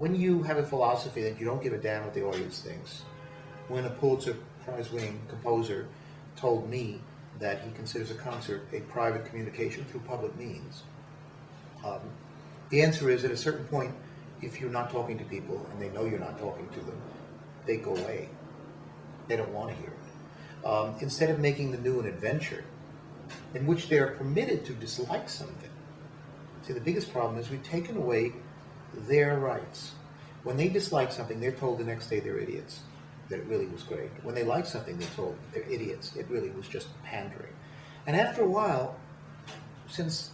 when you have a philosophy that you don't give a damn what the audience thinks, when a Pulitzer Prize-winning composer told me that he considers a concert a private communication through public means, um, the answer is, at a certain point, if you're not talking to people and they know you're not talking to them, they go away. They don't want to hear it. Instead of making the new an adventure in which they are permitted to dislike something. See, the biggest problem is we've taken away their rights. When they dislike something, they're told the next day they're idiots, that it really was great. When they like something, they're told they're idiots, it really was just pandering. And after a while, since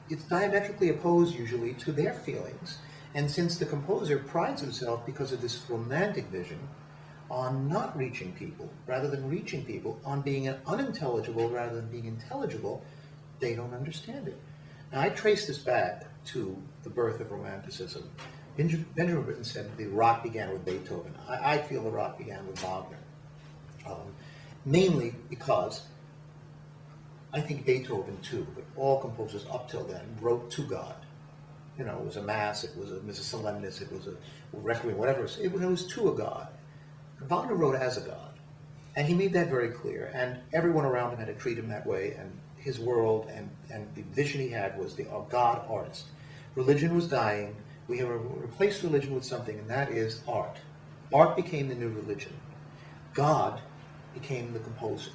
it's diametrically opposed usually to their feelings, and since the composer prides himself because of this romantic vision on not reaching people, rather than reaching people, on being unintelligible rather than being intelligible, they don't understand it. Now, I trace this back to the birth of Romanticism. Benjamin Britten said the rot began with Beethoven. I feel the rot began with Wagner, mainly because I think Beethoven too, but all composers up till then wrote to God. You know, it was a mass, it was a Missa Solemnis, it was a requiem, whatever. It was to a God. Wagner wrote as a God, and he made that very clear, and everyone around him had to treat him that way, and his world and the vision he had was the God artist. Religion was dying. We have replaced religion with something, and that is art. Art became the new religion. God became the composer.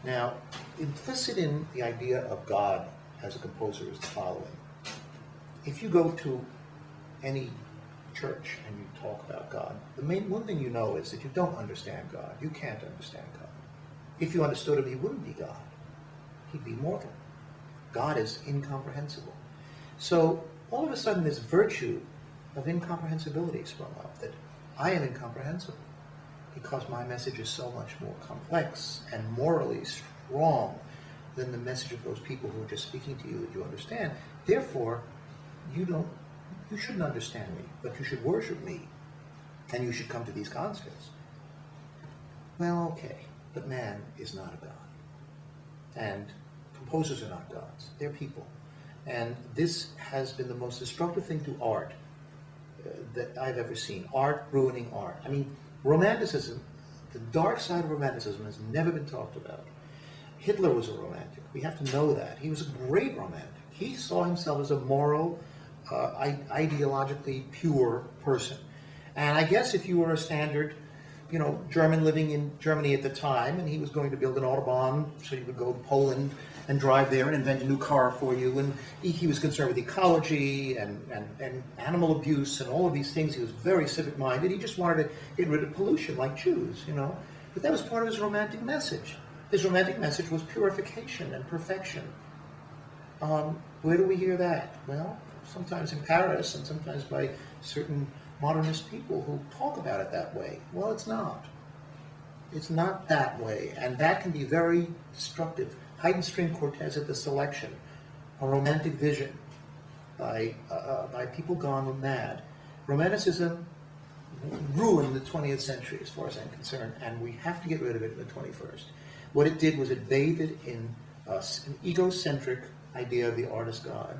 Now, implicit in the idea of God as a composer is the following. If you go to any church and you talk about God, one thing you know is that you don't understand God. You can't understand God. If you understood him, he wouldn't be God. He'd be mortal. God is incomprehensible. So all of a sudden this virtue of incomprehensibility sprung up, that I am incomprehensible because my message is so much more complex and morally strong than the message of those people who are just speaking to you that you understand. Therefore, you shouldn't understand me, but you should worship me, and you should come to these concerts. Well, okay, but man is not a god. And composers are not gods. They're people. And this has been the most destructive thing to art that I've ever seen. Art ruining art. I mean, Romanticism, the dark side of Romanticism has never been talked about. Hitler was a romantic. We have to know that. He was a great romantic. He saw himself as a moral, ideologically pure person. And I guess if you were a standard, German living in Germany at the time, and he was going to build an Autobahn, so you would go to Poland and drive there and invent a new car for you, and he was concerned with ecology and animal abuse and all of these things. He was very civic-minded. He just wanted to get rid of pollution like Jews, But that was part of his romantic message. His romantic message was purification and perfection. Where do we hear that? Well, sometimes in Paris and sometimes by certain modernist people who talk about it that way. Well, it's not. It's not that way, and that can be very destructive. Haydn String Quartet at the Selection, a romantic vision by people gone mad. Romanticism ruined the 20th century as far as I'm concerned, and we have to get rid of it in the 21st. What it did was it bathed in an egocentric idea of the artist God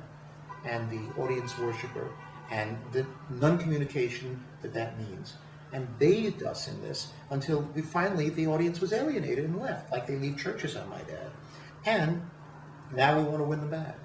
and the audience worshiper and the non-communication that means, and bathed us in this until finally the audience was alienated and left, like they leave churches, I might add. And now we want to win them back.